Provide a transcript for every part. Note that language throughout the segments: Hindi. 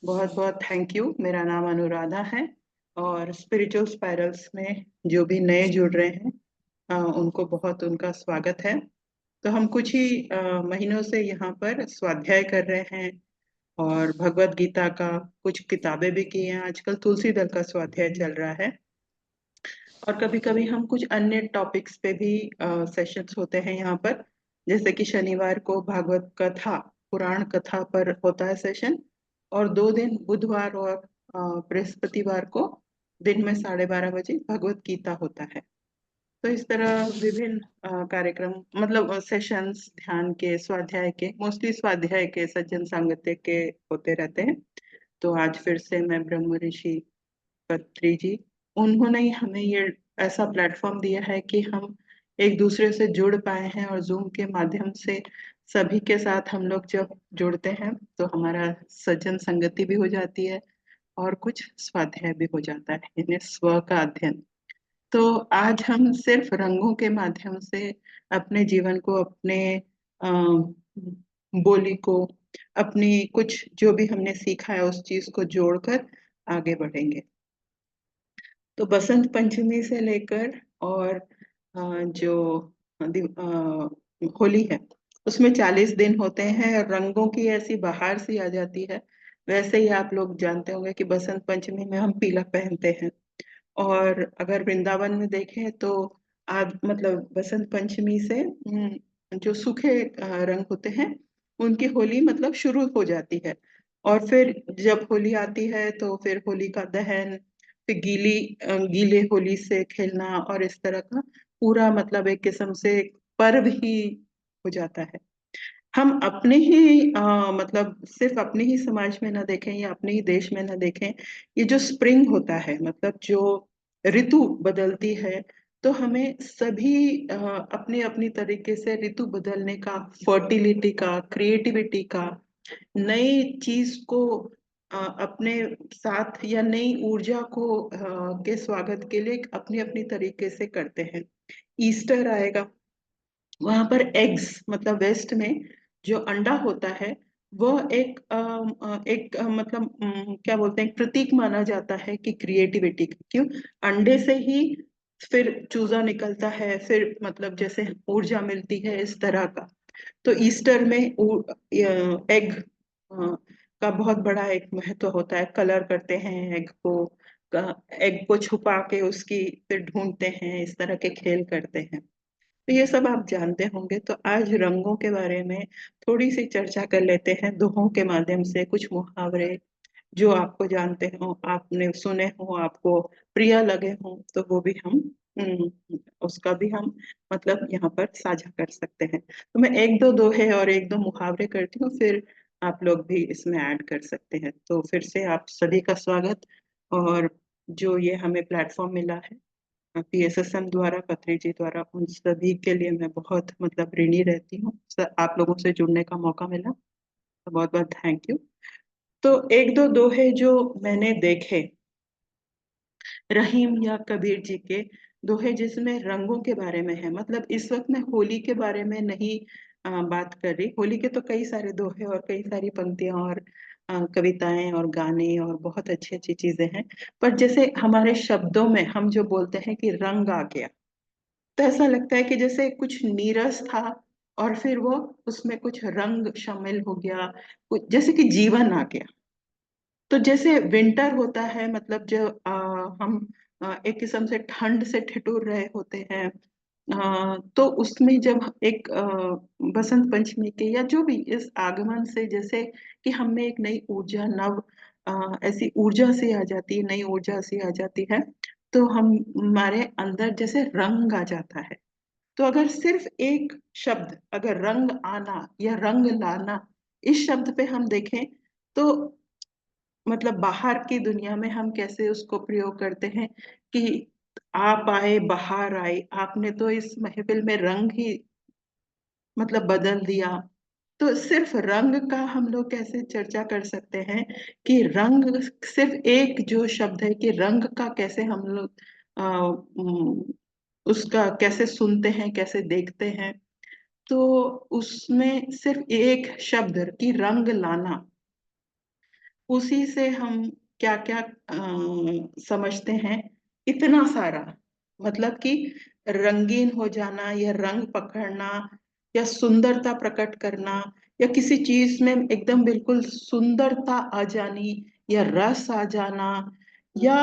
बहुत बहुत थैंक यू। मेरा नाम अनुराधा है और स्पिरिचुअल स्पाइरल्स में जो भी नए जुड़ रहे हैं उनको बहुत उनका स्वागत है। तो हम कुछ ही महीनों से यहाँ पर स्वाध्याय कर रहे हैं और भगवत गीता का कुछ किताबें भी की हैं। आजकल तुलसी दल का स्वाध्याय चल रहा है और कभी कभी हम कुछ अन्य टॉपिक्स पे भी सेशंस होते हैं यहाँ पर। जैसे कि शनिवार को भागवत कथा, पुराण कथा पर होता है सेशन, और 2 दिन बुधवार और बृहस्पतिवार को दिन में 12:30 बजे भगवत गीता होता है। तो इस तरह विभिन्न कार्यक्रम, मतलब सेशंस ध्यान के, स्वाध्याय के, मोस्टली स्वाध्याय के, सज्जन सांगत्य के होते रहते हैं। तो आज फिर से मैं ब्रह्म ऋषि पत्री जी, उन्होंने ही हमें ये ऐसा प्लेटफॉर्म दिया है कि हम एक दूसरे से जुड़ पाए हैं और जूम के माध्यम से सभी के साथ हम लोग जब जुड़ते हैं तो हमारा सज्जन संगति भी हो जाती है और कुछ स्वाध्याय भी हो जाता है, यानी स्व का अध्ययन। तो आज हम सिर्फ रंगों के माध्यम से अपने जीवन को, अपने अ, बोली को, अपनी कुछ जो भी हमने सीखा है उस चीज को जोड़कर आगे बढ़ेंगे। तो बसंत पंचमी से लेकर और जो होली है उसमें 40 दिन होते हैं और रंगों की ऐसी बहार सी आ जाती है। वैसे ही आप लोग जानते होंगे कि बसंत पंचमी में हम पीला पहनते हैं। और अगर वृंदावन में देखें तो आज मतलब बसंत पंचमी से जो सूखे रंग होते हैं उनकी होली मतलब शुरू हो जाती है। और फिर जब होली आती है तो फिर होली का दहन, फिर गीले होली से खेलना, और इस तरह का पूरा मतलब एक किस्म से पर्व ही हो जाता है। हम अपने ही मतलब सिर्फ अपने ही समाज में ना देखें या अपने ही देश में ना देखें, ये जो स्प्रिंग होता है, मतलब जो ऋतु बदलती है, तो हमें सभी अपने अपनी तरीके से ऋतु बदलने का, फर्टिलिटी का, क्रिएटिविटी का, नई चीज को अपने साथ या नई ऊर्जा को के स्वागत के लिए अपनी अपनी तरीके से करते हैं। ईस्टर आएगा, वहां पर एग्स मतलब वेस्ट में जो अंडा होता है वो मतलब क्या बोलते हैं, प्रतीक माना जाता है कि क्रिएटिविटी का। क्यों? अंडे से ही फिर चूजा निकलता है, फिर मतलब जैसे ऊर्जा मिलती है, इस तरह का। तो ईस्टर में एग का बहुत बड़ा एक महत्व होता है। कलर करते हैं एग को, एग को छुपा के उसकी फिर ढूंढते हैं, इस तरह के खेल करते हैं। तो ये सब आप जानते होंगे। तो आज रंगों के बारे में थोड़ी सी चर्चा कर लेते हैं, दोहों के माध्यम से, कुछ मुहावरे जो आपको जानते हो, आपने सुने हो, आपको प्रिय लगे हो, तो वो भी हम उसका भी हम मतलब यहाँ पर साझा कर सकते हैं। तो मैं एक दो दोहे और एक दो मुहावरे करती हूँ, फिर आप लोग भी इसमें ऐड कर सकते हैं। तो फिर से आप सभी का स्वागत। और जो ये हमें प्लेटफॉर्म मिला है पीएसएसएम द्वारा, पत्री जी द्वारा, उन सभी के लिए मैं बहुत मतलब ऋणी रहती हूँ। आप लोगों से जुड़ने का मौका मिला, तो बहुत बहुत थैंक यू। तो एक दो दोहे जो मैंने देखे रहीम या कबीर जी के, दोहे जिसमें रंगों के बारे में है। मतलब इस वक्त मैं होली के बारे में नहीं बात कर रही। होली के तो कई सारे दोहे और कई सारी पंक्तियां और कविताएं और गाने और बहुत अच्छी अच्छी चीजें हैं। पर जैसे हमारे शब्दों में हम जो बोलते हैं कि रंग आ गया, तो ऐसा लगता है कि जैसे कुछ नीरस था और फिर वो उसमें कुछ रंग शामिल हो गया, जैसे कि जीवन आ गया। तो जैसे विंटर होता है, मतलब जो हम एक किस्म से ठंड से ठिठुर रहे होते हैं, तो उसमें जब एक बसंत पंचमी के या जो भी इस आगमन से जैसे कि हमें एक नई ऊर्जा, नव ऐसी ऊर्जा सी आ जाती है, नई ऊर्जा सी आ जाती है, तो हम हमारे अंदर जैसे रंग आ जाता है। तो अगर सिर्फ एक शब्द, अगर रंग आना या रंग लाना, इस शब्द पे हम देखें तो मतलब बाहर की दुनिया में हम कैसे उसको प्रयोग करते हैं कि आप आए, बाहर आए, आपने तो इस महफिल में रंग ही मतलब बदल दिया। तो सिर्फ रंग का हम लोग कैसे चर्चा कर सकते हैं कि रंग, सिर्फ एक जो शब्द है कि रंग का कैसे हम लोग अ, उम, उसका कैसे सुनते हैं, कैसे देखते हैं। तो उसमें सिर्फ एक शब्द की रंग लाना, उसी से हम क्या क्या समझते हैं, इतना सारा, मतलब कि रंगीन हो जाना या रंग पकड़ना या सुंदरता प्रकट करना या किसी चीज में एकदम बिल्कुल सुंदरता आ जानी या रस आ जाना या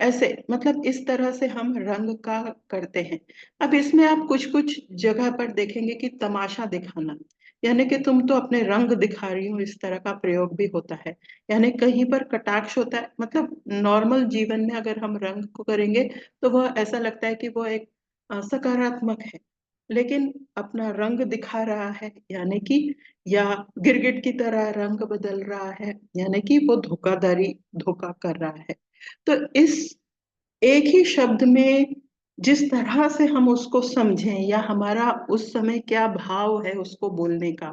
ऐसे, मतलब इस तरह से हम रंग का करते हैं। अब इसमें आप कुछ कुछ जगह पर देखेंगे कि तमाशा दिखाना, यानी कि तुम तो अपने रंग दिखा रही हो, इस तरह का प्रयोग भी होता है। यानी कहीं पर कटाक्ष होता है, मतलब नॉर्मल जीवन में अगर हम रंग को करेंगे तो वह ऐसा लगता है कि वो एक सकारात्मक है, लेकिन अपना रंग दिखा रहा है यानी कि, या गिरगिट की तरह रंग बदल रहा है यानी कि वो धोखाधड़ी, धोखा कर रहा है। तो इस एक ही शब्द में जिस तरह से हम उसको समझें या हमारा उस समय क्या भाव है उसको बोलने का,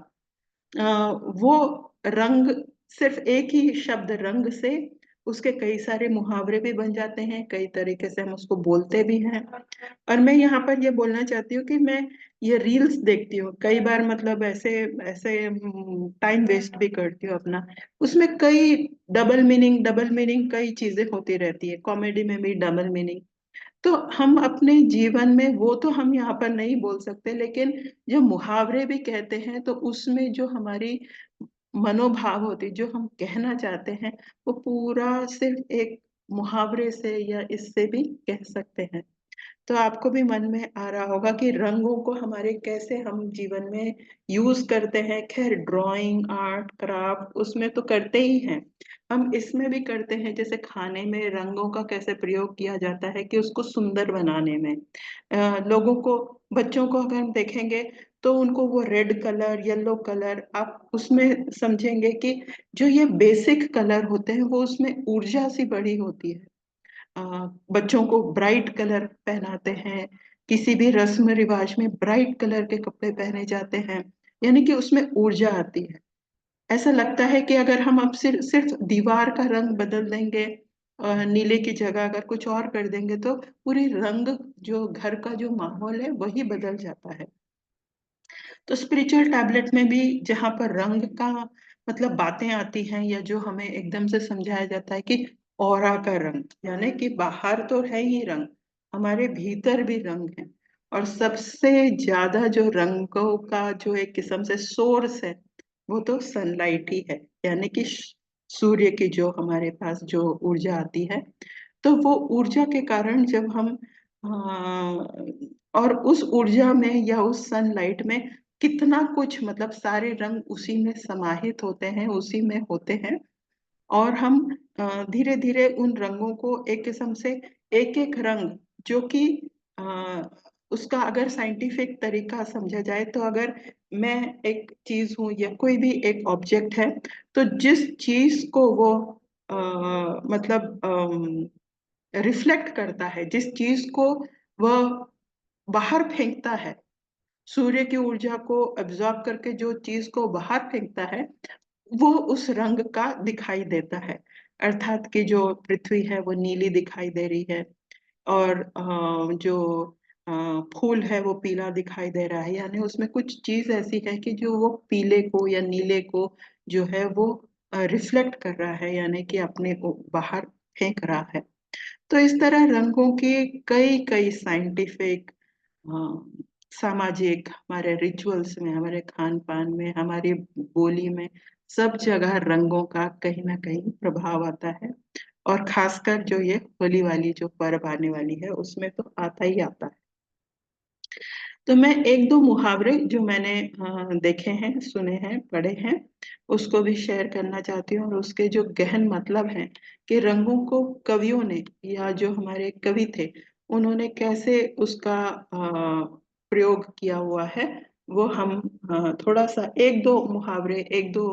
वो रंग, सिर्फ एक ही शब्द रंग से उसके कई सारे मुहावरे भी बन जाते हैं, कई तरीके से हम उसको बोलते भी हैं। और मैं यहाँ पर ये बोलना चाहती हूँ कि मैं ये रील्स देखती हूँ कई बार, मतलब ऐसे ऐसे टाइम वेस्ट भी करती हूँ अपना। उसमें कई डबल मीनिंग कई चीजें होती रहती है, कॉमेडी में भी डबल मीनिंग। तो हम अपने जीवन में वो तो हम यहाँ पर नहीं बोल सकते, लेकिन जो मुहावरे भी कहते हैं तो उसमें जो हमारी मनोभाव होती, जो हम कहना चाहते हैं, वो पूरा सिर्फ एक मुहावरे से या इससे भी कह सकते हैं। तो आपको भी मन में आ रहा होगा कि रंगों को हमारे कैसे हम जीवन में यूज करते हैं। खैर ड्राइंग, आर्ट, क्राफ्ट उसमें तो करते ही हैं, हम इसमें भी करते हैं। जैसे खाने में रंगों का कैसे प्रयोग किया जाता है कि उसको सुंदर बनाने में, लोगों को, बच्चों को अगर हम देखेंगे तो उनको वो रेड कलर, येलो कलर, आप उसमें समझेंगे कि जो ये बेसिक कलर होते हैं वो उसमें ऊर्जा सी बड़ी होती है। अ, बच्चों को ब्राइट कलर पहनाते हैं, किसी भी रस्म रिवाज में ब्राइट कलर के कपड़े पहने जाते हैं, यानी कि उसमें ऊर्जा आती है। ऐसा लगता है कि अगर हम अब सिर्फ सिर्फ दीवार का रंग बदल देंगे, नीले की जगह अगर कुछ और कर देंगे तो पूरी रंग, जो घर का जो माहौल है वही बदल जाता है। तो स्पिरिचुअल टैबलेट में भी जहाँ पर रंग का मतलब बातें आती हैं, या जो हमें एकदम से समझाया जाता है कि ऑरा का रंग, यानी कि बाहर तो है ही रंग, हमारे भीतर भी रंग है। और सबसे ज्यादा जो रंगों का जो एक किस्म से सोर्स है वो तो सनलाइट ही है, यानी कि सूर्य की जो हमारे पास जो ऊर्जा आती है। तो वो ऊर्जा के कारण जब हम और उस ऊर्जा में या उस सनलाइट में कितना कुछ, मतलब सारे रंग उसी में समाहित होते हैं, उसी में होते हैं। और हम धीरे धीरे उन रंगों को एक किस्म से, एक एक रंग जो कि अ, उसका अगर साइंटिफिक तरीका समझा जाए तो, अगर मैं एक चीज हूँ या कोई भी एक ऑब्जेक्ट है, तो जिस चीज को वो मतलब रिफ्लेक्ट करता है, जिस चीज को वह बाहर फेंकता है, सूर्य की ऊर्जा को एब्जॉर्ब करके जो चीज को बाहर फेंकता है, वो उस रंग का दिखाई देता है। अर्थात कि जो पृथ्वी है वो नीली दिखाई दे रही है, और जो फूल है वो पीला दिखाई दे रहा है, यानी उसमें कुछ चीज ऐसी है कि जो वो पीले को या नीले को जो है वो रिफ्लेक्ट कर रहा है, यानी कि अपने को बाहर फेंक रहा है। तो इस तरह रंगों की कई कई साइंटिफिक, सामाजिक, हमारे रिचुअल्स में, हमारे खान पान में, हमारी बोली में, सब जगह रंगों का कहीं ना कहीं प्रभाव आता है। और खासकर जो ये होली वाली जो पर्व आने वाली है उसमें तो आता ही आता है। तो मैं एक दो मुहावरे जो मैंने देखे हैं, सुने हैं, पढ़े हैं, उसको भी शेयर करना चाहती हूँ। और उसके जो गहन मतलब हैं कि रंगों को कवियों ने, या जो हमारे कवि थे, उन्होंने कैसे उसका प्रयोग किया हुआ है, वो हम थोड़ा सा एक दो मुहावरे, एक दो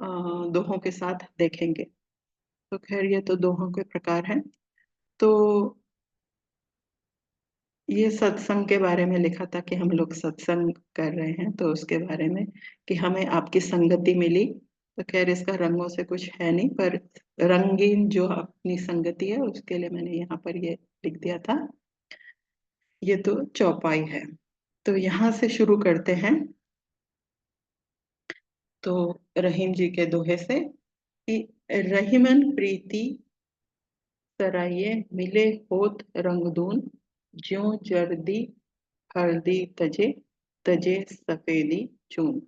दोहों के साथ देखेंगे। तो खैर ये तो दोहों के प्रकार हैं। तो ये सत्संग के बारे में लिखा था कि हम लोग सत्संग कर रहे हैं, तो उसके बारे में कि हमें आपकी संगति मिली। तो खैर इसका रंगों से कुछ है नहीं, पर रंगीन जो अपनी संगति है उसके लिए मैंने यहाँ पर ये लिख दिया था। ये तो चौपाई है, तो यहाँ से शुरू करते हैं। तो रहीम जी के दोहे से कि रहीमन प्रीति सराये मिले होत रंगदून, ज्यों जर्दी हल्दी तजे तजे सफेदी चून।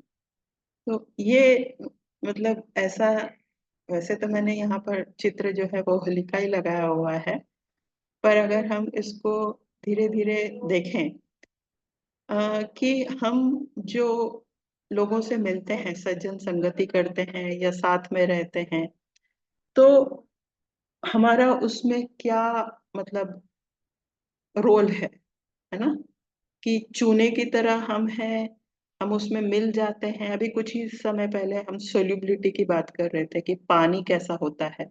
तो ये मतलब ऐसा, वैसे तो मैंने यहाँ पर चित्र जो है वो होलिका ही लगाया हुआ है, पर अगर हम इसको धीरे धीरे देखें कि हम जो लोगों से मिलते हैं, सज्जन संगति करते हैं या साथ में रहते हैं, तो हमारा उसमें क्या मतलब रोल है ना, कि चूने की तरह हम हैं, हम उसमें मिल जाते हैं। अभी कुछ ही समय पहले हम सोल्यूबिलिटी की बात कर रहे थे कि पानी कैसा होता है,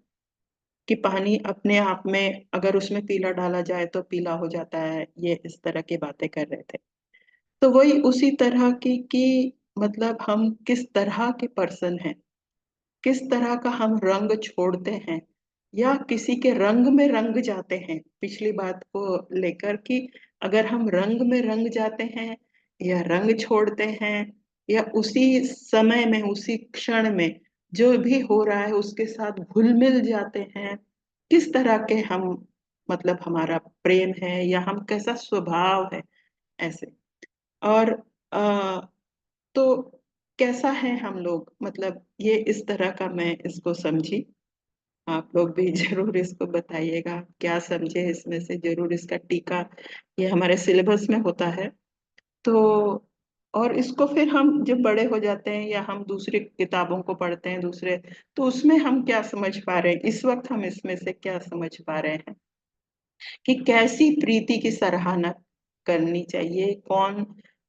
कि पानी अपने आप में अगर उसमें पीला डाला जाए तो पीला हो जाता है, ये इस तरह की बातें कर रहे थे। तो वही उसी तरह की कि मतलब हम किस तरह के पर्सन हैं, किस तरह का हम रंग छोड़ते हैं या किसी के रंग में रंग जाते हैं। पिछली बात को लेकर कि अगर हम रंग में रंग जाते हैं या रंग छोड़ते हैं या उसी समय में उसी क्षण में जो भी हो रहा है उसके साथ घुल मिल जाते हैं, किस तरह के हम मतलब हमारा प्रेम है या हम कैसा स्वभाव है ऐसे। और आ, तो कैसा है हम लोग, मतलब ये इस तरह का मैं इसको समझी। आप लोग भी जरूर इसको बताइएगा क्या समझे इसमें से, जरूर इसका टीका ये हमारे सिलेबस में होता है। तो और इसको फिर हम जब बड़े हो जाते हैं या हम दूसरी किताबों को पढ़ते हैं दूसरे, तो उसमें हम क्या समझ पा रहे हैं, इस वक्त हम इसमें से क्या समझ पा रहे हैं कि कैसी प्रीति की सराहना करनी चाहिए, कौन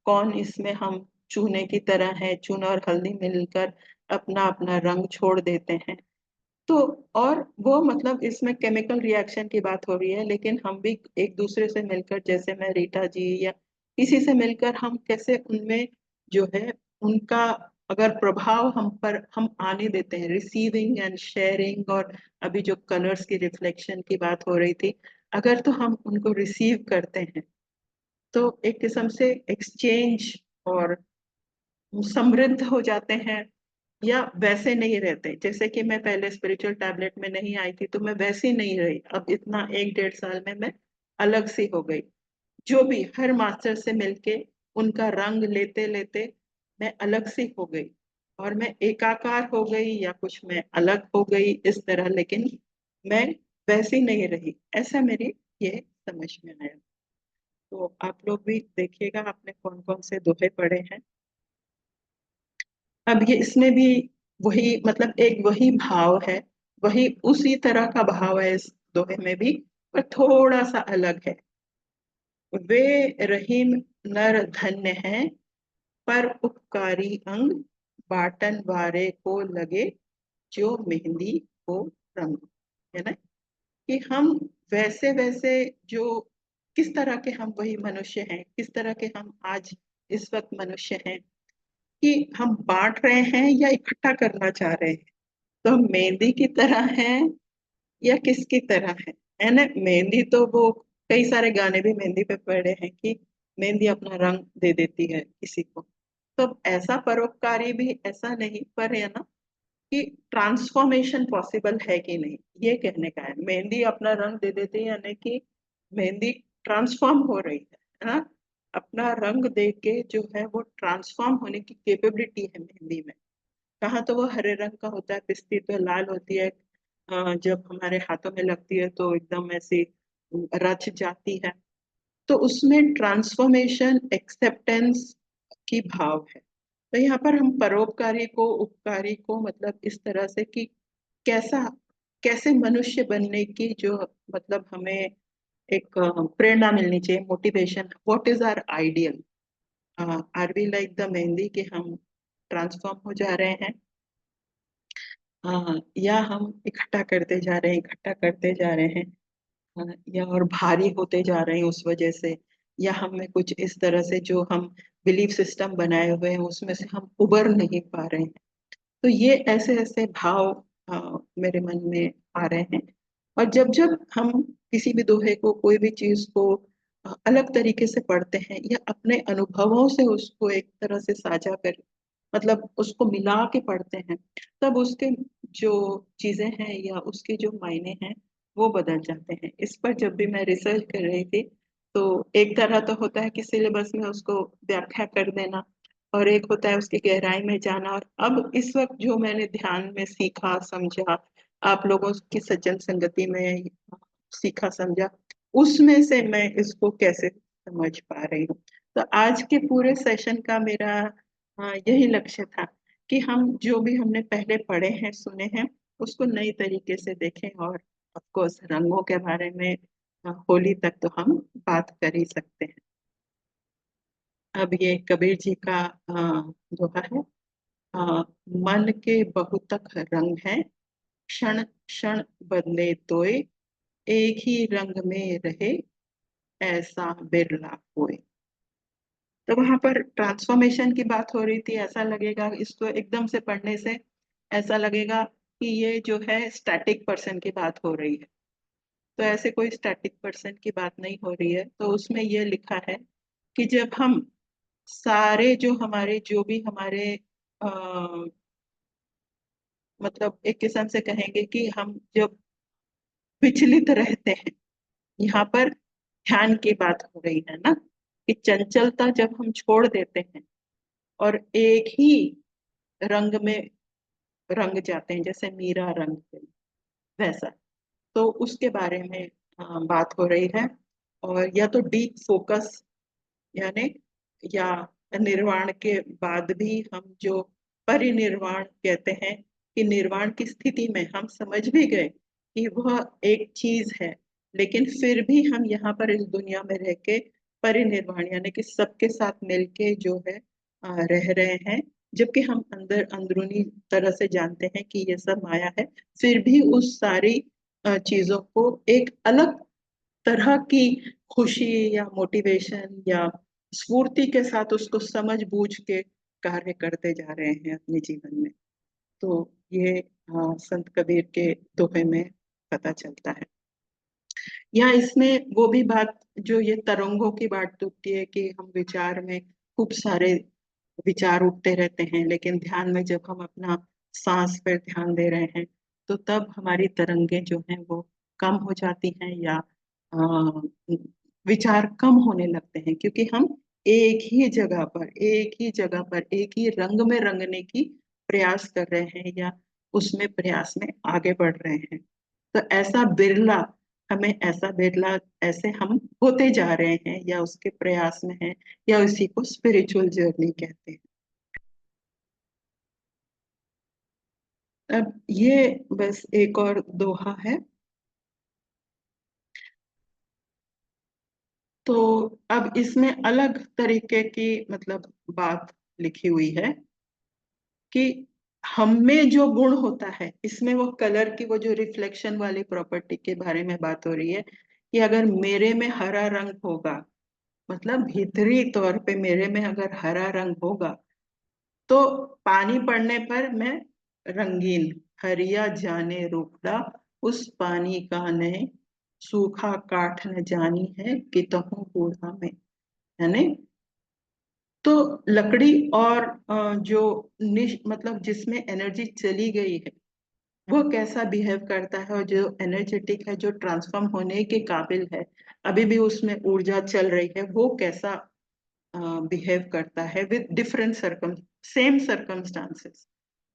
कौन इसमें हम चूने की तरह है, चूना और हल्दी मिलकर अपना अपना रंग छोड़ देते हैं। तो और वो मतलब इसमें केमिकल रिएक्शन की बात हो रही है, लेकिन हम भी एक दूसरे से मिलकर, जैसे मैं रीटा जी या किसी से मिलकर हम कैसे उनमें जो है उनका अगर प्रभाव हम पर हम आने देते हैं, रिसीविंग एंड शेयरिंग, और अभी जो कलर्स की रिफ्लेक्शन की बात हो रही थी, अगर तो हम उनको रिसीव करते हैं तो एक किस्म से एक्सचेंज और समृद्ध हो जाते हैं। या वैसे नहीं रहते, जैसे कि मैं पहले स्पिरिचुअल टैबलेट में नहीं आई थी तो मैं वैसी नहीं रही, अब इतना 1 डेढ़ साल में मैं अलग सी हो गई। जो भी हर मास्टर से मिलके उनका रंग लेते लेते मैं अलग सी हो गई, और मैं एकाकार हो गई या कुछ मैं अलग हो गई इस तरह, लेकिन मैं वैसी नहीं रही, ऐसा मेरी ये समझ में आया। तो आप लोग भी देखिएगा आपने कौन कौन से दोहे पढ़े हैं। अब ये इसमें भी वही मतलब एक वही भाव है, वही उसी तरह का भाव है इस दोहे में भी, पर थोड़ा सा अलग है। वे रहीम नर धन्य हैं, पर उपकारी अंग, बाटन वारे को लगे जो मेहंदी को रंग। है ना, कि हम वैसे वैसे जो किस तरह के हम वही मनुष्य हैं, किस तरह के हम आज इस वक्त मनुष्य हैं, कि हम बांट रहे हैं या इकट्ठा करना चाह रहे हैं। तो हम मेहंदी की तरह हैं या किसकी तरह है ना। मेहंदी तो वो कई सारे गाने भी मेहंदी पे पड़े हैं कि मेहंदी अपना रंग दे देती है किसी को। तो अब ऐसा परोपकारी भी ऐसा नहीं, पर है ना कि ट्रांसफॉर्मेशन पॉसिबल है कि नहीं, ये कहने का है। मेहंदी अपना रंग दे देती है यानी कि मेहंदी ट्रांसफॉर्म हो रही है ना, अपना रंग दे के जो है वो ट्रांसफॉर्म होने की कैपेबिलिटी है मेहंदी में। कहाँ तो वो हरे रंग का होता है, पिस्ती तो लाल होती है, जब हमारे हाथों में लगती है तो एकदम ऐसी रच जाती है। तो उसमें ट्रांसफॉर्मेशन एक्सेप्टेंस की भाव है। तो यहाँ पर हम परोपकारी को उपकारी को मतलब इस तरह से कि कैसा कैसे मनुष्य बनने की जो मतलब हमें एक प्रेरणा मिलनी चाहिए, motivation, what is our ideal, are we like the mehndi कि हम ट्रांसफॉर्म हो जा रहे हैं, या हम इकट्ठा करते जा रहे हैं, इकट्ठा करते जा रहे हैं, या और भारी होते जा रहे हैं उस वजह से, या हमें कुछ इस तरह से जो हम बिलीफ सिस्टम बनाए हुए हैं उसमें से हम उबर नहीं पा रहे हैं। तो ये ऐसे ऐसे भाव मेरे मन में आ रहे हैं। और जब जब हम किसी भी दोहे को, कोई भी चीज को अलग तरीके से पढ़ते हैं या अपने अनुभवों से उसको एक तरह से साझा कर मतलब उसको मिला के पढ़ते हैं, तब उसके जो चीजें हैं या उसके जो मायने हैं वो बदल जाते हैं। इस पर जब भी मैं रिसर्च कर रही थी तो एक तरह तो होता है कि सिलेबस में उसको व्याख्या कर देना, और एक होता है उसकी गहराई में जाना। और अब इस वक्त जो मैंने ध्यान में सीखा समझा, आप लोगों की सज्जन संगति में सीखा समझा, उसमें से मैं इसको कैसे समझ पा रही हूँ। तो आज के पूरे सेशन का मेरा यही लक्ष्य था कि हम जो भी हमने पहले पढ़े हैं सुने हैं उसको नई तरीके से देखें। और ऑफ कोर्स रंगों के बारे में होली तक तो हम बात कर ही सकते हैं। अब ये कबीर जी का दोहा है, मन के बहुतक रंग है, क्षण क्षण बदले तोय, एक ही रंग में रहे, ऐसा बिरला कोई। तो वहां पर ट्रांसफॉर्मेशन की बात हो रही थी। ऐसा लगेगा इसको एकदम से पढ़ने से, ऐसा लगेगा कि ये जो है स्टैटिक पर्सन की बात हो रही है। तो ऐसे कोई स्टैटिक पर्सन की बात नहीं हो रही है। तो उसमें ये लिखा है कि जब हम सारे जो हमारे जो भी हमारे आ, मतलब एक किस्म से कहेंगे कि हम जब विचलित रहते हैं, यहाँ पर ध्यान की बात हो रही है ना, कि चंचलता जब हम छोड़ देते हैं और एक ही रंग में रंग जाते हैं, जैसे मीरा रंग थे, वैसा। तो उसके बारे में बात हो रही है। और या तो डीप फोकस, यानी या निर्वाण के बाद भी हम जो परिनिर्वाण कहते हैं, कि निर्वाण की स्थिति में हम समझ भी गए कि वह एक चीज है, लेकिन फिर भी हम यहाँ पर इस दुनिया में रह के परिनिर्वाण यानी कि सबके साथ मिलके जो है रह रहे हैं। जबकि हम अंदर अंदरूनी तरह से जानते हैं कि ये सब माया है, फिर भी उस सारी चीजों को एक अलग तरह की खुशी या मोटिवेशन या स्फूर्ति के साथ उसको समझ बूझ के कार्य करते जा रहे हैं अपने जीवन में। तो ये संत कबीर के दोहे में पता चलता है। या इसमें वो भी बात जो ये तरंगों की बात उठती है कि हम विचार में खूब सारे विचार उठते रहते हैं, लेकिन ध्यान में जब हम अपना सांस पर ध्यान दे रहे हैं तो तब हमारी तरंगे जो हैं वो कम हो जाती हैं, या अ, विचार कम होने लगते हैं, क्योंकि हम एक ही जगह पर एक ही रंग में रंगने की प्रयास कर रहे हैं, या उसमें प्रयास में आगे बढ़ रहे हैं। तो ऐसा बिरला हमें ऐसा बिरला ऐसे हम होते जा रहे हैं या उसके प्रयास में हैं, या उसी को स्पिरिचुअल जर्नी कहते हैं। अब ये बस एक और दोहा है। तो अब इसमें अलग तरीके की मतलब बात लिखी हुई है कि हम में जो गुण होता है, इसमें वो कलर की वो जो रिफ्लेक्शन वाली प्रॉपर्टी के बारे में बात हो रही है, कि अगर मेरे में हरा रंग होगा, मतलब भीतरी तौर पे मेरे में अगर हरा रंग होगा, तो पानी पड़ने पर मैं रंगीन, हरिया जाने रूपड़ा, उस पानी का ने सूखा काठ न जानी है कि तहु बूढ़ा में। यानी तो लकड़ी और जो मतलब जिसमें एनर्जी चली गई है वो कैसा बिहेव करता है, और जो एनर्जेटिक है जो ट्रांसफॉर्म होने के काबिल है, अभी भी उसमें ऊर्जा चल रही है, वो कैसा बिहेव करता है विद डिफरेंट सेम सर्कमस्टांसेस।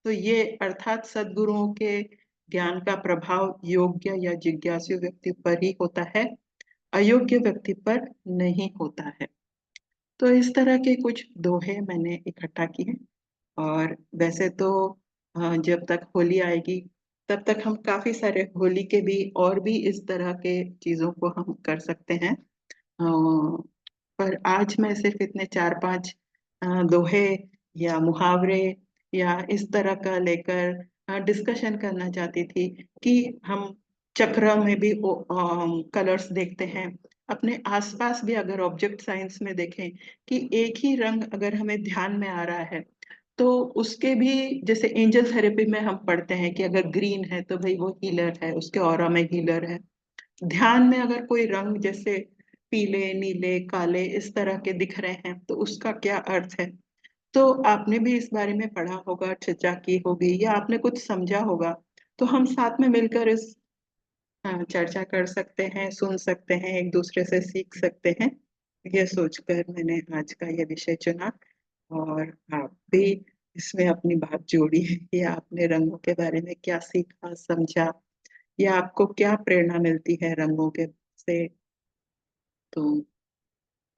तो ये अर्थात सद्गुरुओं के ज्ञान का प्रभाव योग्य या जिज्ञासु व्यक्ति पर ही होता है, अयोग्य व्यक्ति पर नहीं होता है। तो इस तरह के कुछ दोहे मैंने इकट्ठा किए। और वैसे तो जब तक होली आएगी तब तक हम काफी सारे होली के भी और भी इस तरह के चीजों को हम कर सकते हैं। पर आज मैं सिर्फ इतने चार पांच दोहे या मुहावरे या इस तरह का लेकर डिस्कशन करना चाहती थी कि हम चक्र में भी कलर्स देखते हैं, अपने आसपास भी अगर ऑब्जेक्ट साइंस में देखें कि एक ही रंग अगर हमें ध्यान में आ रहा है तो उसके भी, जैसे एंजल थेरेपी में हम पढ़ते हैं कि अगर ग्रीन है तो भाई वो हीलर है, उसके ऑरा में हीलर है। ध्यान में अगर कोई रंग जैसे पीले नीले काले इस तरह के दिख रहे हैं तो उसका क्या अर्थ है। तो आपने भी इस बारे में पढ़ा होगा, चर्चा की होगी, या आपने कुछ समझा होगा। तो हम साथ में मिलकर इस चर्चा कर सकते हैं, सुन सकते हैं, एक दूसरे से सीख सकते हैं। ये सोचकर मैंने आज का ये विषय चुना। और आप भी इसमें अपनी बात जोड़ी है कि आपने रंगों के बारे में क्या सीखा, समझा, या आपको क्या प्रेरणा मिलती है रंगों के से। तो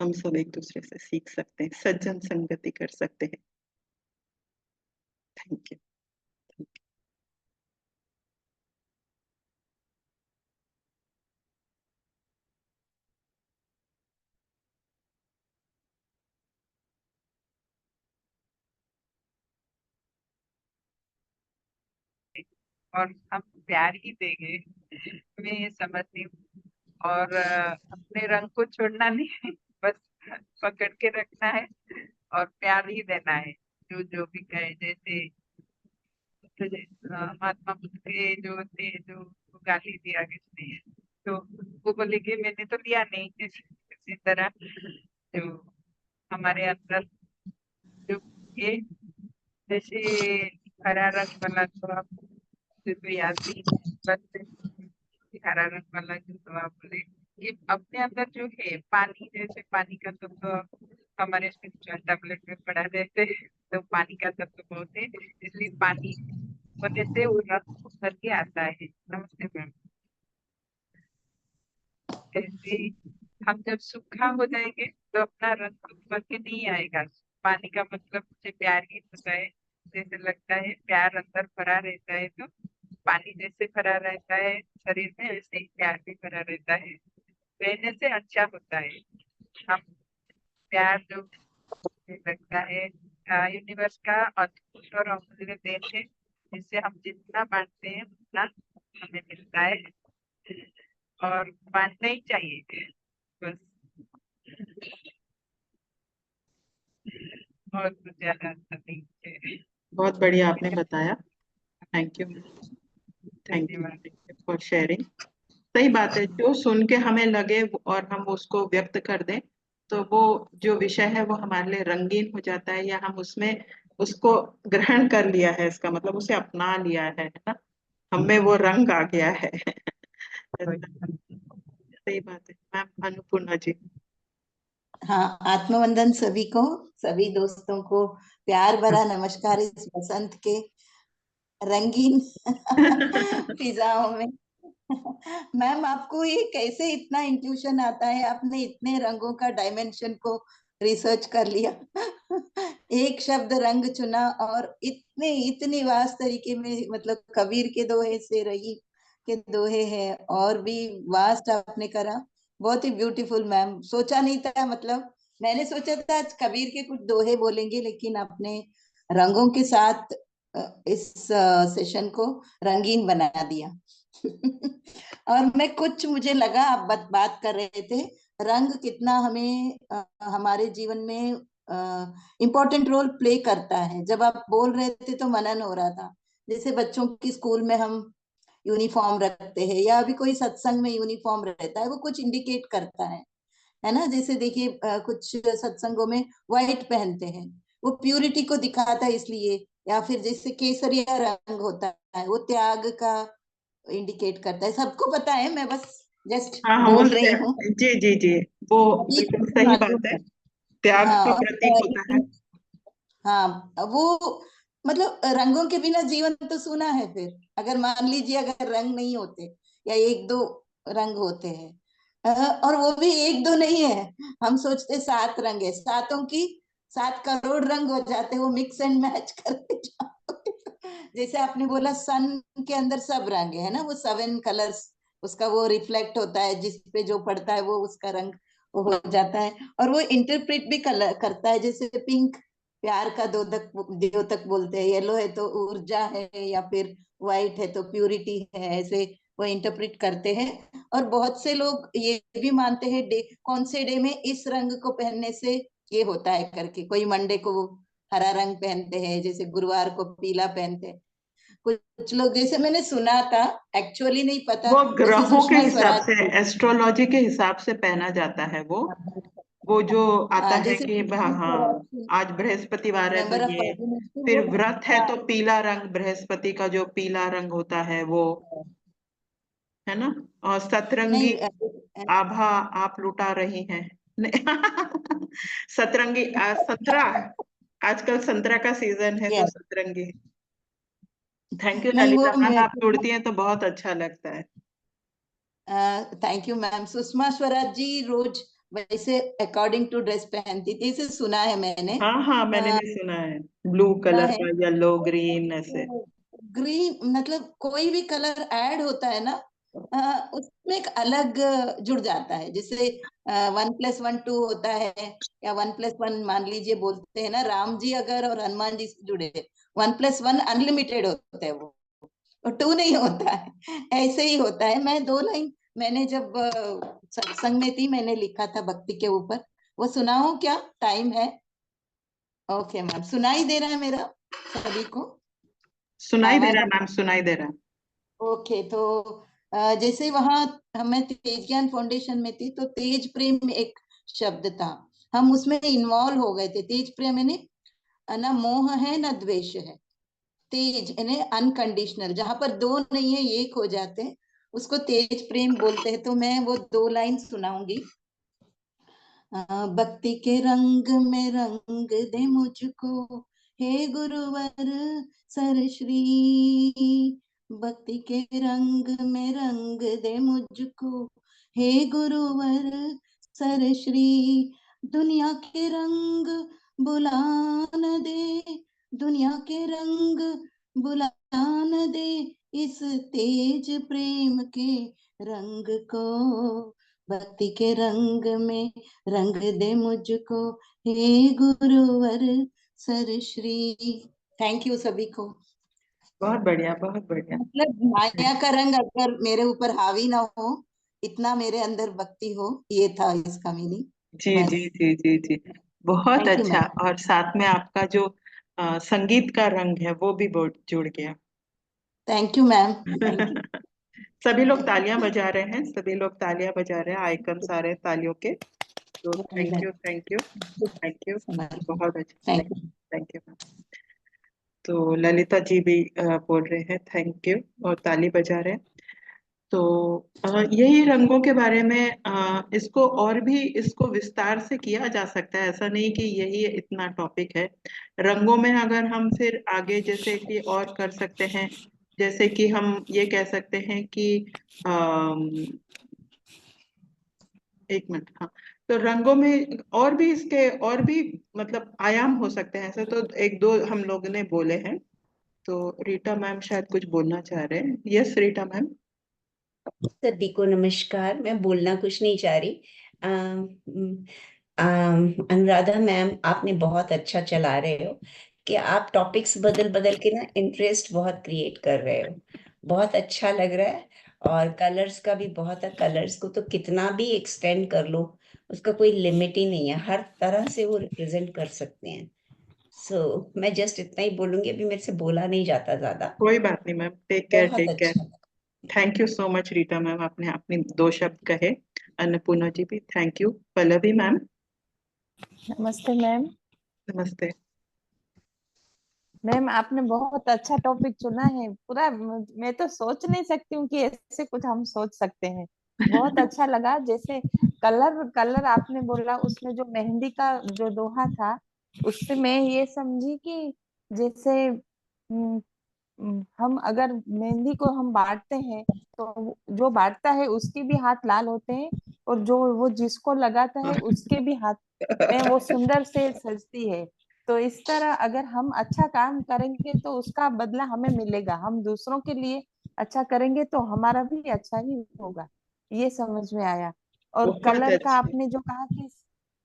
हम सब एक दूसरे से सीख सकते हैं, सज्जन संगति कर सकते हैं। Thank you. और हम प्यार ही देंगे, मैं ये समझती हूँ। और अपने रंग को छोड़ना नहीं है, बस पकड़ के रखना है और प्यार ही देना है। जो जो भी कहे, जैसे महात्मा बुद्ध के जो थे, जो गाली दिया किसने, तो वो बोले कि मैंने तो लिया नहीं। इसी तरह जो हमारे अंदर जो ये, जैसे हरा रंग वाला तो आप तो याद नहीं, बस हरा रंग वाला जो तो आप बोले, ये अपने अंदर जो है पानी, जैसे पानी का तत्व हमारे टैबलेट में पढ़ा रहते हैं, तो पानी का तत्व बहुत है, इसलिए पानी वजह से वो रंग उभर के आता है। नमस्ते मैम। ऐसे हम जब सूखा हो जाएंगे तो अपना रंग उभर के नहीं आएगा। पानी का मतलब मुझे प्यार ही होता है। जैसे लगता है प्यार अंदर भरा रहता है, तो पानी जैसे भरा रहता है शरीर में, वैसे ही प्यार भी भरा रहता है। रहने से अच्छा होता है। हम प्यार जो मुझे लगता है यूनिवर्स का अद्भुत और अमूल्य देन है, जिससे हम जितना बांटते हैं उतना हमें मिलता है, और बांटना ही चाहिए बस। और कुछ ज्यादा नहीं है। बहुत बढ़िया आपने बताया। Thank you. थैंक यू धन्यवाद। For sharing. सही बात है, जो सुन के हमें लगे और हम उसको व्यक्त कर दें, तो वो जो विषय है वो हमारे लिए रंगीन हो जाता है, या हम उसमें उसको ग्रहण कर लिया है, इसका मतलब उसे अपना लिया है ना। हम में वो रंग आ गया है। सही बात है मैम। अन्नपूर्णा जी। हाँ, आत्मवंदन सभी को, सभी दोस्तों को प्यार भरा नमस्कार इस बसंत के रंगीन फिजाओं में। मैम, आपको ये कैसे इतना इंट्यूशन आता है? आपने इतने रंगों का डायमेंशन को रिसर्च कर लिया। एक शब्द रंग चुना और इतने इतनी वास्ट तरीके में, मतलब कबीर के दोहे से रही के दोहे हैं, और भी वास्ट आपने करा। बहुत ही ब्यूटीफुल मैम। सोचा नहीं था, मतलब मैंने सोचा था आज कबीर के कुछ दोहे बोलेंगे, लेकिन आपने रंगों के साथ इस सेशन को रंगीन बना दिया। और मैं कुछ, मुझे लगा आप बात कर रहे थे रंग कितना हमें हमारे जीवन में इम्पोर्टेंट रोल प्ले करता है। जब आप बोल रहे थे तो मनन हो रहा था, जैसे बच्चों की स्कूल में हम यूनिफॉर्म रखते हैं, या अभी कोई सत्संग में यूनिफॉर्म रहता है, वो कुछ इंडिकेट करता है ना। जैसे देखिए कुछ सत्संगों में व्हाइट पहनते हैं, वो प्यूरिटी को दिखाता है इसलिए। या फिर जैसे केसरिया रंग होता है, वो त्याग का इंडिकेट करता है। सबको पता है, मैं बस जस्ट हाँ हाँ, बोल रही हूँ। जी जी जी, वो अभी बिल्कुल तो सही मालूम बात है। है। त्याग हाँ, का और प्रतीक होता है। हाँ, वो मतलब रंगों के बिना जीवन तो सूना है। फिर अगर मान लीजिए अगर रंग नहीं होते, या एक दो रंग होते हैं, और वो भी एक दो नहीं है, हम सोचते 7 रंग है, सातों की 7 करोड़ रंग हो जाते, वो मिक्स एंड मैच करते जाओ। जैसे आपने बोला सन के अंदर सब रंग है ना, वो 7 कलर्स, उसका वो रिफ्लेक्ट होता है, जिस पे जो पड़ता है वो उसका रंग वो हो जाता है। और वो इंटरप्रेट भी कलर करता है, जैसे पिंक प्यार का द्योतक बोलते हैं, येलो है तो ऊर्जा है, या फिर व्हाइट है तो प्यूरिटी है, ऐसे वो इंटरप्रेट करते हैं। और बहुत से लोग ये भी मानते हैं डे, कौन से डे में इस रंग को पहनने से ये होता है करके। कोई मंडे को हरा रंग पहनते हैं, जैसे गुरुवार को पीला पहनते हैं। कुछ लोग, जैसे मैंने सुना था, एक्चुअली नहीं पता, वो जैसे ग्रहों के सुषमा हिसाब स्वराज से, एस्ट्रोलॉजी के हिसाब से पहना जाता है वो। वो जो आता है जैसे कि हाँ, आज बृहस्पतिवार है तो मेंबर ऑफ ये, पार्लियामेंट फिर वो व्रत है तो पीला रंग, बृहस्पति का जो पीला रंग होता है वो, है ना। और सतरंगी नहीं आभा आप लुटा रही हैं। नहीं, सतरंगी संतरा, आजकल संतरा का सीजन है तो यस सतरंगी। थैंक यू नहीं वो ललिता मैम, आप जुड़ती हैं तो बहुत अच्छा लगता है। Thank you ma'am. Sushma Swaraj ji रोज वैसे अकॉर्डिंग टू ड्रेस पहनती थी, इसे सुना है मैंने। हाँ हाँ, मैंने अ, भी सुना है, ब्लू सुना कलर है का, येलो ग्रीन ऐसे। ग्रीन, मतलब कोई भी कलर ऐड होता है ना, उसमें एक अलग जुड़ जाता है। जैसे 1+1 2 होता है, या 1+1 मान लीजिए बोलते हैं ना, राम जी अगर और हनुमान जी से जुड़े, 1+1 अनलिमिटेड होते हैं वो, और 2 नहीं होता है। ऐसे ही होता है। मैं 2 लाइन मैंने जब सत्संग में थी, मैंने लिखा था भक्ति के ऊपर, वो सुनाऊं क्या? टाइम है? ओके मैम, सुनाई दे रहा है मेरा सभी को सुनाई दे आवाज? रहा है मैम, सुनाई दे रहा है। ओके, तो जैसे वहां मैं तेज ज्ञान फाउंडेशन में थी, तो तेज प्रेम एक शब्द था, हम उसमें इन्वॉल्व हो गए थे। तेज प्रेम यानी ना मोह है ना द्वेष है, तेज यानी अनकंडीशनल, जहां पर दो नहीं है एक हो जाते हैं, उसको तेज प्रेम बोलते हैं। तो मैं वो 2 लाइन सुनाऊंगी। भक्ति के रंग में रंग दे मुझको, हे गुरुवर सरश्री। भक्ति के रंग में रंग दे मुझको, हे गुरुवर सरश्री। दुनिया के रंग बुला न दे, दुनिया के रंग बुला न दे, इस तेज प्रेम के रंग को। भक्ति के रंग में रंग दे मुझको, हे गुरुवर सरश्री। थैंक यू सभी को। बहुत बढ़िया, बहुत बढ़िया। मतलब माया का रंग अगर मेरे ऊपर हावी ना हो, इतना मेरे अंदर भक्ति हो, ये था इसका मीनिंग। जी जी बस। जी जी जी, बहुत थैंक यू अच्छा। मैम। और साथ में आपका जो संगीत का रंग है वो भी बहुत जुड़ गया। Thank you ma'am. Thank you. सभी लोग तालियां बजा रहे हैं, सभी लोग तालियां बजा रहे हैं, आइकन सारे तालियों के। तो thank you, thank you, thank you. बहुत अच्छा, थैंक यू। Thank you. तो ललिता जी भी बोल रहे हैं थैंक यू और ताली बजा रहे हैं। तो यही रंगों के बारे में इसको और भी इसको विस्तार से किया जा सकता है, ऐसा नहीं कि यही इतना टॉपिक है। रंगों में अगर हम फिर आगे जैसे कि और कर सकते हैं, जैसे कि हम ये कह सकते हैं कि अम, एक मिनट, हाँ। तो रंगों में और भी इसके और भी मतलब आयाम हो सकते हैं, ऐसे तो एक दो हम लोग ने बोले हैं। तो रीटा मैम शायद कुछ बोलना चाह रहे हैं। Yes Rita ma'am. सभी को नमस्कार। मैं बोलना कुछ नहीं चाह रही। अनुराधा मैम, आपने बहुत अच्छा चला रहे हो कि आप टॉपिक्स बदल बदल के ना इंटरेस्ट बहुत क्रिएट कर रहे हो। बहुत अच्छा लग रहा है। और कलर्स का भी बहुत है, कलर्स को तो कितना भी एक्सटेंड कर लो, उसका कोई लिमिट ही नहीं है, हर तरह से वो रिप्रेजेंट कर सकते हैं। मैं जस्ट इतना ही बोलूंगी, अभी मेरे से बोला नहीं जाता ज्यादा। कोई बात नहीं मैम, टेक केयर, बहुत टेक केयर। अच्छा। Thank you so much Rita ma'am, आपने अपने दो शब्द कहे। अन्नपूर्णा जी भी थैंक यू। पल्लवी मैम। नमस्ते मैम। नमस्ते। मैम आपने बहुत अच्छा टॉपिक चुना है पूरा। मैं तो सोच नहीं सकती हूँ कि ऐसे कुछ हम सोच सकते हैं। बहुत अच्छा लगा। जैसे कलर कलर आपने बोला, उसमें जो मेहंदी का जो दोहा था, उससे मैं ये समझी कि जैसे हम अगर मेहंदी को हम बांटते हैं, तो जो बांटता है उसके भी हाथ लाल होते हैं, और जो वो जिसको लगाता है उसके भी हाथ में वो सुंदर से सजती है। तो इस तरह अगर हम अच्छा काम करेंगे तो उसका बदला हमें मिलेगा। हम दूसरों के लिए अच्छा करेंगे तो हमारा भी अच्छा ही होगा। ये समझ में आया। और बहुत कलर का अच्छे। आपने जो कहा कि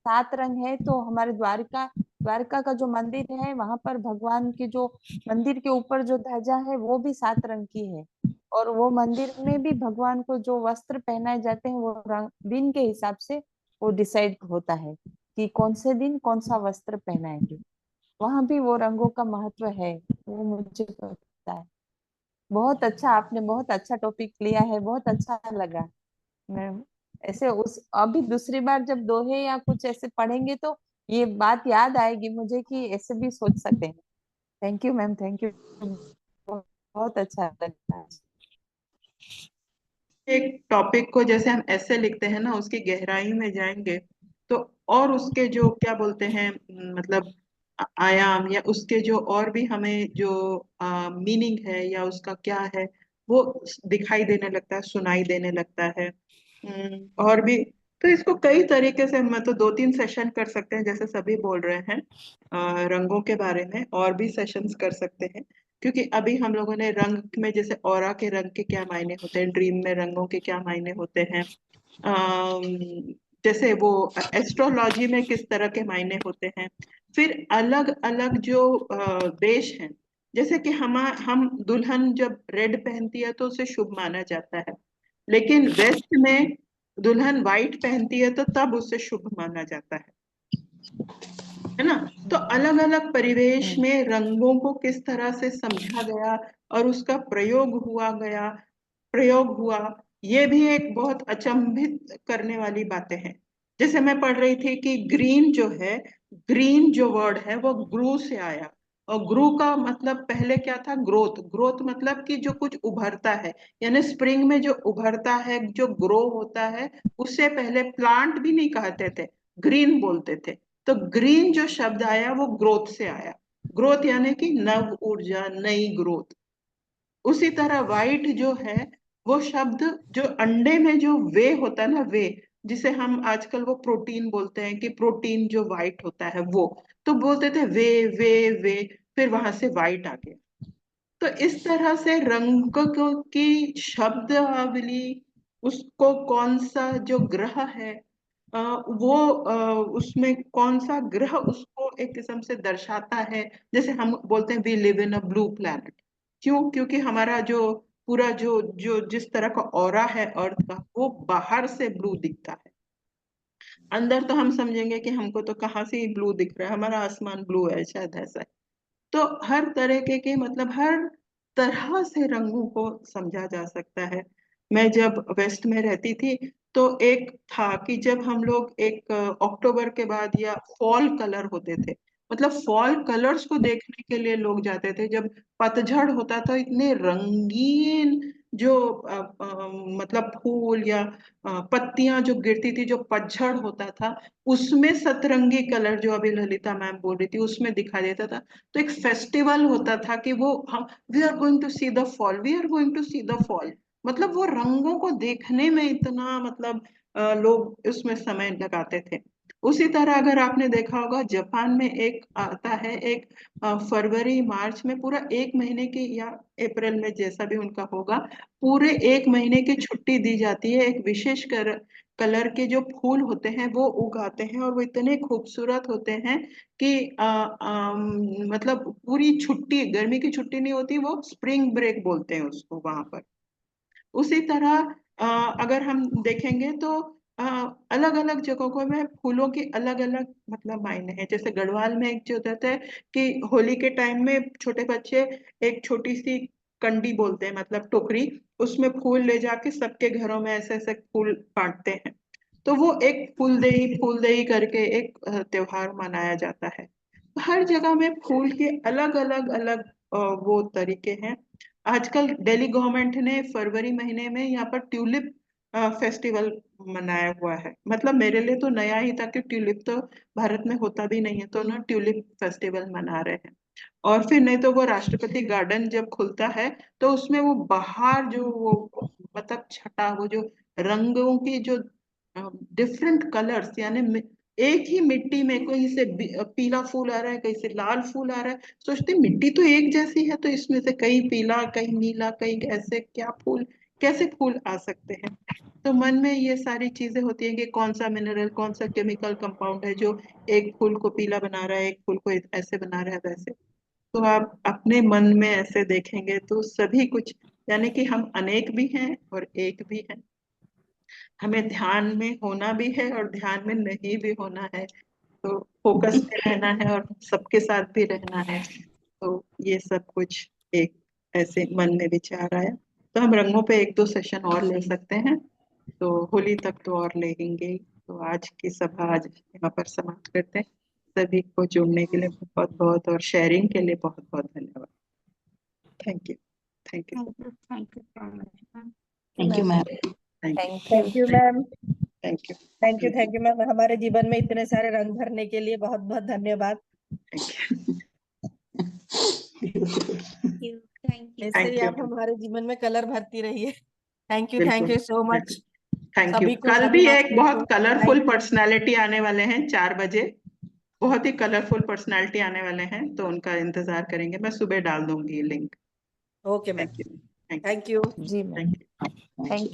7 रंग है, तो हमारे द्वारका द्वारका का जो मंदिर है, वहां पर भगवान की जो मंदिर के ऊपर जो ध्वजा है वो भी 7 रंग की है। और वो मंदिर में भी भगवान को जो वस्त्र पहनाए जाते हैं, वो रंग दिन के हिसाब से वो डिसाइड होता है कि कौन से दिन कौन सा वस्त्र पहनाएंगे। वहां भी वो रंगों का महत्व है, वो मुझे पता है। बहुत अच्छा, आपने बहुत अच्छा टॉपिक लिया है, बहुत अच्छा लगा मैम। ऐसे उस अभी दूसरी बार जब दोहे या कुछ ऐसे पढ़ेंगे तो ये बात याद आएगी मुझे कि ऐसे भी सोच सकते हैं। Thank you ma'am, thank you, बहुत अच्छा लगा। एक टॉपिक को जैसे हम ऐसे लिखते हैं ना, उसकी गहराई में जाएंगे तो और उसके जो क्या बोलते हैं मतलब आयाम, या उसके जो और भी हमें जो मीनिंग है या उसका क्या है, वो दिखाई देने लगता है, सुनाई देने लगता है। और भी, तो इसको कई तरीके से मैं तो 2-3 सेशन कर सकते हैं, जैसे सभी बोल रहे हैं रंगों के बारे में, और भी सेशंस कर सकते हैं। क्योंकि अभी हम लोगों ने रंग में, जैसे ऑरा के रंग के क्या मायने होते हैं, ड्रीम में रंगों के क्या मायने होते हैं, जैसे वो एस्ट्रोलॉजी में किस तरह के मायने होते हैं। फिर अलग अलग जो देश हैं, जैसे कि हम दुल्हन जब रेड पहनती है तो उसे शुभ माना जाता है, लेकिन वेस्ट में दुल्हन व्हाइट पहनती है तो तब उसे शुभ माना जाता है ना। तो अलग अलग परिवेश हम्म, में रंगों को किस तरह से समझा गया और उसका प्रयोग हुआ, ये भी एक बहुत अचंभित करने वाली बातें हैं। जैसे मैं पढ़ रही थी कि ग्रीन जो है, ग्रीन जो वर्ड है वो ग्रू से आया, और ग्रू का मतलब पहले क्या था, ग्रोथ। ग्रोथ मतलब कि जो कुछ उभरता है, यानी स्प्रिंग में जो उभरता है, जो ग्रो होता है, उससे पहले प्लांट भी नहीं कहते थे, ग्रीन बोलते थे। तो ग्रीन जो शब्द आया वो ग्रोथ से आया। ग्रोथ यानी कि नव ऊर्जा, नई ग्रोथ। उसी तरह वाइट जो है, वो शब्द जो अंडे में जो वे होता है ना, वे, जिसे हम आजकल वो प्रोटीन बोलते हैं कि प्रोटीन जो वाइट होता है वो, तो बोलते थे वे वे वे, फिर वहां से वाइट आ गया। तो इस तरह से रंग की शब्दावली, उसको कौन सा जो ग्रह है, वो उसमें कौन सा ग्रह उसको एक किस्म से दर्शाता है। जैसे हम बोलते हैं we live in a blue planet, क्यों? क्योंकि हमारा जो पूरा जो जो जिस तरह का ऑरा है अर्थ का, वो बाहर से ब्लू दिखता है। अंदर तो हम समझेंगे कि हमको तो कहाँ से ही ब्लू दिख रहा है, हमारा आसमान ब्लू है, शायद ऐसा है। तो हर तरह के मतलब हर तरह से रंगों को समझा जा सकता है। मैं जब वेस्ट में रहती थी तो एक था कि जब हम लोग एक अक्टूबर के बाद या फॉल कलर होते थे, मतलब फॉल कलर्स को देखने के लिए लोग जाते थे। जब पतझड़ होता था, इतने रंगीन जो मतलब फूल या पत्तियां जो गिरती थी, जो पतझड़ होता था, उसमें सतरंगी कलर जो अभी ललिता मैम बोल रही थी, उसमें दिखाई देता था। तो एक फेस्टिवल होता था कि वो हम we are going to see the fall, we are going to see the fall. मतलब वो रंगों को देखने में इतना मतलब लोग उसमें समय लगाते थे। उसी तरह अगर आपने देखा होगा, जापान में एक आता है, एक फरवरी मार्च में पूरा एक महीने की, या अप्रैल में जैसा भी उनका होगा, पूरे एक महीने की छुट्टी दी जाती है। एक विशेष कलर के जो फूल होते हैं वो उगाते हैं, और वो इतने खूबसूरत होते हैं कि मतलब पूरी छुट्टी, गर्मी की छुट्टी नहीं होती, वो स्प्रिंग ब्रेक बोलते हैं उसको वहां पर। उसी तरह अगर हम देखेंगे तो अलग अलग जगहों में फूलों के अलग अलग मतलब मायने हैं। जैसे गढ़वाल में एक जो होता है कि होली के टाइम में छोटे बच्चे एक छोटी सी कंडी बोलते हैं, मतलब टोकरी, उसमें फूल ले जाके सबके घरों में ऐसे ऐसे फूल बांटते हैं। तो वो एक फूलदेही करके एक त्योहार मनाया जाता है। हर जगह में फूल के अलग अलग अलग वो तरीके हैं। आजकल दिल्ली गवर्नमेंट ने फरवरी महीने में यहाँ पर ट्यूलिप फेस्टिवल मनाया हुआ है। मतलब मेरे लिए तो नया ही था कि ट्यूलिप तो भारत में होता भी नहीं है, तो ना ट्यूलिप फेस्टिवल मना रहे हैं। और फिर नहीं तो वो राष्ट्रपति गार्डन जब खुलता है तो उसमें वो बाहर जो वो मतलब छटा, वो जो रंगों की जो डिफरेंट कलर्स, यानी एक ही मिट्टी में कहीं से पीला फूल आ रहा है, कहीं से लाल फूल आ रहा है। सोचते मिट्टी तो एक जैसी है, तो इसमें से कहीं पीला, कहीं नीला, कहीं ऐसे, क्या फूल, कैसे फूल आ सकते हैं? तो मन में ये सारी चीजें होती हैं कि कौन सा मिनरल, कौन सा केमिकल कंपाउंड है जो एक फूल को पीला बना रहा है, एक फूल को ऐसे बना रहा है, वैसे। तो आप अपने मन में ऐसे देखेंगे तो सभी कुछ, यानी कि हम अनेक भी हैं और एक भी हैं। हमें ध्यान में होना भी है और ध्यान में नहीं भी होना है। तो फोकस पे रहना है और सबके साथ भी रहना है। तो ये सब कुछ एक ऐसे मन में विचार आया। तो हम रंगों पे 1-2 सेशन और ले सकते हैं। तो होली तक तो और लेंगे ही। तो आज की सभा आज यहाँ पर समाप्त करते हैं। सभी को जुड़ने के लिए बहुत बहुत और शेयरिंग के लिए बहुत बहुत धन्यवाद। Thank you. Thank you. Thank you so much ma'am. Thank you ma'am. Thank you. Thank thank you you ma'am. Thank you. Thank you ma'am, हमारे जीवन में इतने सारे रंग भरने के लिए बहुत बहुत धन्यवाद। ऐसे ही आप हमारे जीवन में कलर भरती रहिए। Thank you so much. Thank you. सभी को कल सभी भी माताओं एक बहुत को कलरफुल thank you। पर्सनालिटी आने वाले हैं 4 बजे। बहुत ही कलरफुल पर्सनालिटी आने वाले हैं, तो उनका इंतजार करेंगे। मैं सुबह डाल दूंगी link. Okay ma'am, thank you. Thank you. जी ma'am, thank you. Thank you.